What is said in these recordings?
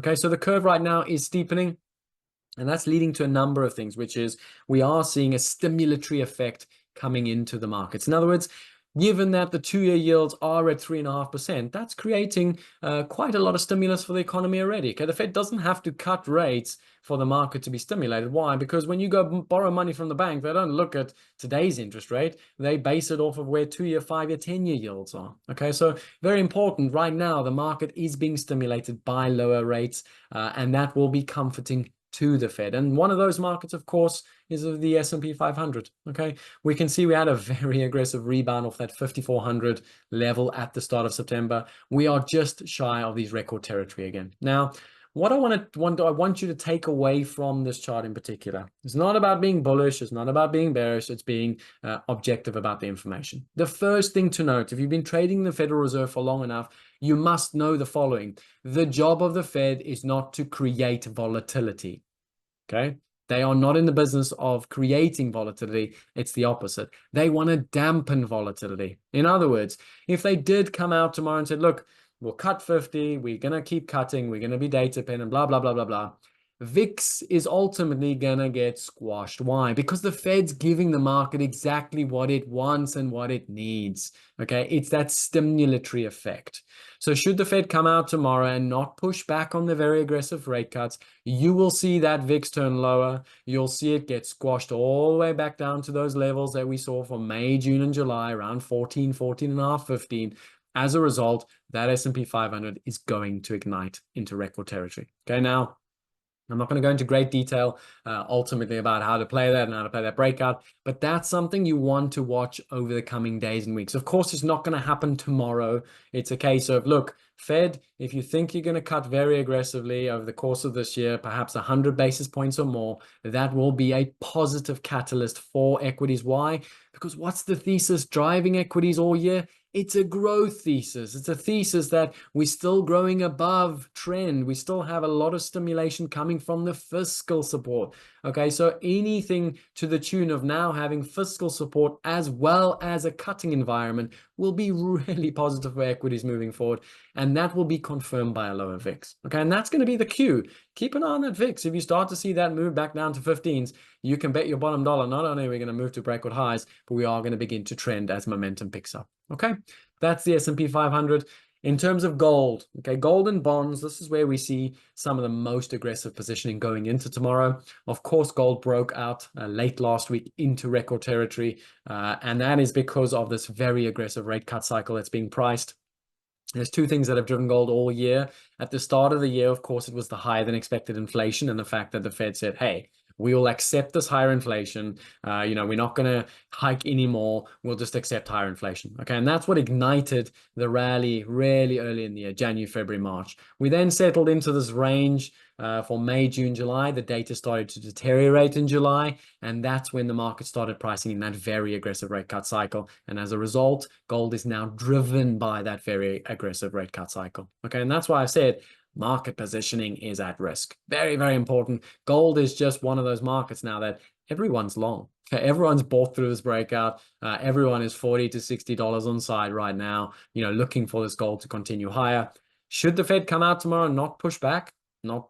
Okay, so the curve right now is steepening. And that's leading to a number of things, which is we are seeing a stimulatory effect coming into the markets. In other words, given that the 2-year yields are at 3.5%, that's creating quite a lot of stimulus for the economy already. Okay, the Fed doesn't have to cut rates for the market to be stimulated. Why? Because when you go borrow money from the bank, they don't look at today's interest rate. They base it off of where 2-year, 5-year, 10-year yields are. Okay, so very important. Right now, the market is being stimulated by lower rates, and that will be comforting to the Fed. And one of those markets, of course, is of the S&P 500. Okay, we can see we had a very aggressive rebound off that 5,400 level at the start of September. We are just shy of these record territory again. Now, what I want you to take away from this chart in particular, it's not about being bullish, it's not about being bearish, it's being objective about the information. The first thing to note, if you've been trading the Federal Reserve for long enough, you must know the following. The job of the Fed is not to create volatility. Okay? They are not in the business of creating volatility. It's the opposite. They want to dampen volatility. In other words, if they did come out tomorrow and said, look, we'll cut 50, we're going to keep cutting, we're going to be data dependent, blah, blah, blah, blah, blah. VIX is ultimately going to get squashed. Why? Because the Fed's giving the market exactly what it wants and what it needs. Okay, it's that stimulatory effect. So should the Fed come out tomorrow and not push back on the very aggressive rate cuts, you will see that VIX turn lower. You'll see it get squashed all the way back down to those levels that we saw for May, June, and July, around 14, 14 and a half, 15. As a result, that S&P 500 is going to ignite into record territory. Okay, now, I'm not going to go into great detail ultimately about how to play that and how to play that breakout, but that's something you want to watch over the coming days and weeks. Of course, it's not going to happen tomorrow. It's a case of, look, Fed, if you think you're going to cut very aggressively over the course of this year, perhaps 100 basis points or more, that will be a positive catalyst for equities. Why? Because what's the thesis driving equities all year? It's a growth thesis. It's a thesis that we're still growing above trend. We still have a lot of stimulation coming from the fiscal support. Okay, so anything to the tune of now having fiscal support as well as a cutting environment will be really positive for equities moving forward. And that will be confirmed by a lower VIX. Okay, and that's going to be the cue. Keep an eye on that VIX. If you start to see that move back down to 15s, you can bet your bottom dollar, not only are we going to move to record highs, but we are going to begin to trend as momentum picks up. Okay, that's the S&P 500. In terms of gold, okay, gold and bonds, this is where we see some of the most aggressive positioning going into tomorrow. Of course, gold broke out late last week into record territory, and that is because of this very aggressive rate cut cycle that's being priced. There's two things that have driven gold all year. At the start of the year, of course, it was the higher than expected inflation and the fact that the Fed said, hey, we will accept this higher inflation. We're not going to hike anymore. We'll just accept higher inflation. Okay, and that's what ignited the rally really early in the year, January, February, March. We then settled into this range for May, June, July. The data started to deteriorate in July, and that's when the market started pricing in that very aggressive rate cut cycle. And as a result, gold is now driven by that very aggressive rate cut cycle. Okay, and that's why I said market positioning is at risk. Very, very important. Gold is just one of those markets now that everyone's long. Okay, everyone's bought through this breakout. Everyone is $40 to $60 on side right now, looking for this gold to continue higher. Should the Fed come out tomorrow and not push back, not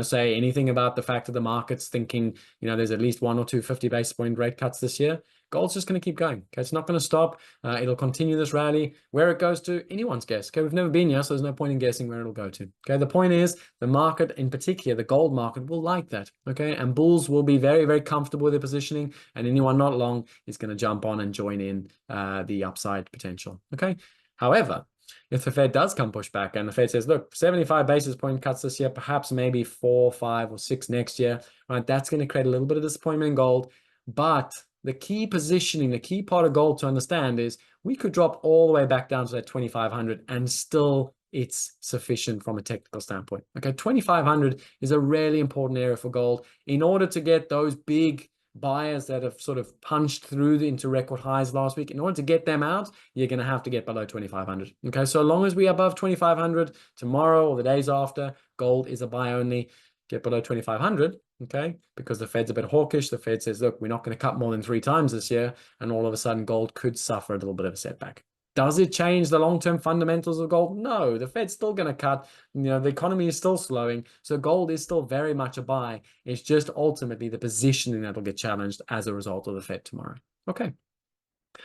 say anything about the fact that the market's thinking there's at least 1 or 2 50 basis point rate cuts this year, gold's just going to keep going. Okay, it's not going to stop. It'll continue this rally. Where it goes to, anyone's guess. Okay, we've never been here, so there's no point in guessing where it'll go to. Okay, the point is the market, in particular the gold market, will like that. Okay, and bulls will be very, very comfortable with their positioning, and anyone not long is going to jump on and join in the upside potential. Okay, however, if the Fed does come push back and the Fed says, look, 75 basis point cuts this year, perhaps maybe 4, 5, or 6 next year, right? That's going to create a little bit of disappointment in gold. But the key positioning, the key part of gold to understand is we could drop all the way back down to that 2,500 and still it's sufficient from a technical standpoint. Okay, 2,500 is a really important area for gold. In order to get those big buyers that have sort of punched through into record highs last week, in order to get them out, you're going to have to get below 2,500. Okay, so long as we're above 2,500 tomorrow or the days after, gold is a buy only. Get below 2,500, okay, because the Fed's a bit hawkish. The Fed says, look, we're not going to cut more than 3 times this year, and all of a sudden gold could suffer a little bit of a setback. Does it change the long-term fundamentals of gold? No, the Fed's still going to cut. The economy is still slowing. So gold is still very much a buy. It's just ultimately the positioning that'll get challenged as a result of the Fed tomorrow. Okay.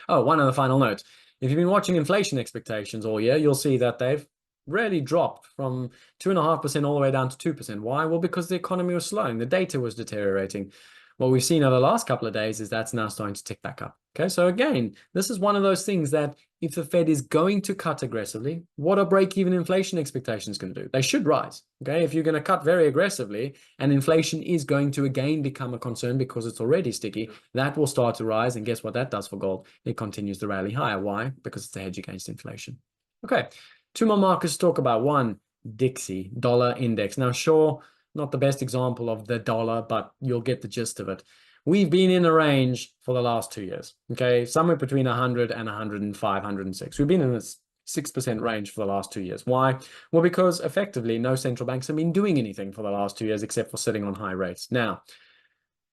Oh, one other final note. If you've been watching inflation expectations all year, you'll see that they've really dropped from 2.5% all the way down to 2%. Why? Well, because the economy was slowing. The data was deteriorating. What we've seen over the last couple of days is that's now starting to tick back up. Okay, so again, this is one of those things that if the Fed is going to cut aggressively, what are break-even inflation expectations going to do? They should rise. Okay, if you're going to cut very aggressively and inflation is going to again become a concern because it's already sticky, that will start to rise. And guess what that does for gold? It continues to rally higher. Why? Because it's a hedge against inflation. Okay, two more markers to talk about. One, Dixie, dollar index. Now, sure, not the best example of the dollar, but you'll get the gist of it. We've been in a range for the last 2 years, okay? Somewhere between 100 and 105, 106. We've been in this 6% range for the last 2 years. Why? Well, because effectively no central banks have been doing anything for the last 2 years except for sitting on high rates. Now,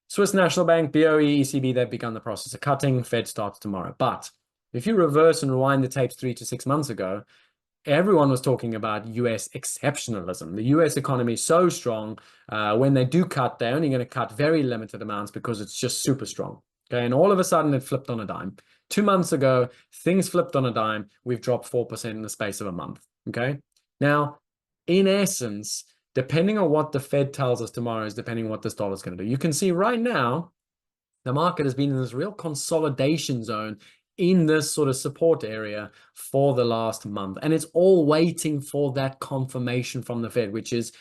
Swiss National Bank, BOE, ECB, they've begun the process of cutting. Fed starts tomorrow. But if you reverse and rewind the tapes 3 to 6 months ago, everyone was talking about US exceptionalism. The US economy is so strong. When they do cut, they're only going to cut very limited amounts because it's just super strong. Okay, and all of a sudden it flipped on a dime. 2 months ago, things flipped on a dime. We've dropped 4% in the space of a month. Okay, now, in essence, depending on what the Fed tells us tomorrow is depending on what this dollar is going to do. You can see right now, the market has been in this real consolidation zone in this sort of support area for the last month. And it's all waiting for that confirmation from the Fed, which is,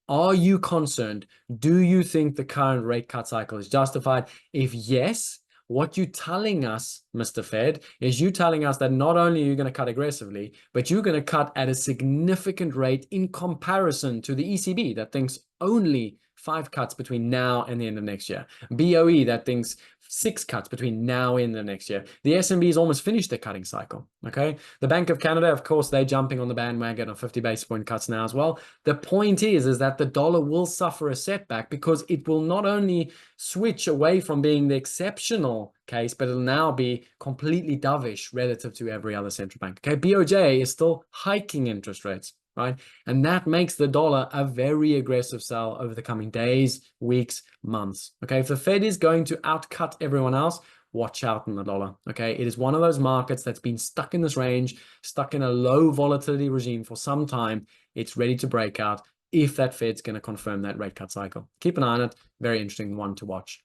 are you concerned? Do you think the current rate cut cycle is justified? If yes, what you're telling us, Mr. Fed, is you telling us that not only are you going to cut aggressively, but you're going to cut at a significant rate in comparison to the ECB that thinks only 5 cuts between now and the end of next year. BOE that thinks 6 cuts between now and the next year. The S&B has almost finished their cutting cycle. Okay. The Bank of Canada, of course, they're jumping on the bandwagon of 50 basis point cuts now as well. The point is that the dollar will suffer a setback because it will not only switch away from being the exceptional case, but it'll now be completely dovish relative to every other central bank. Okay. BOJ is still hiking interest rates. Right? And that makes the dollar a very aggressive sell over the coming days, weeks, months. Okay. If the Fed is going to outcut everyone else, watch out on the dollar. Okay. It is one of those markets that's been stuck in this range, stuck in a low volatility regime for some time. It's ready to break out if that Fed's going to confirm that rate cut cycle. Keep an eye on it. Very interesting one to watch.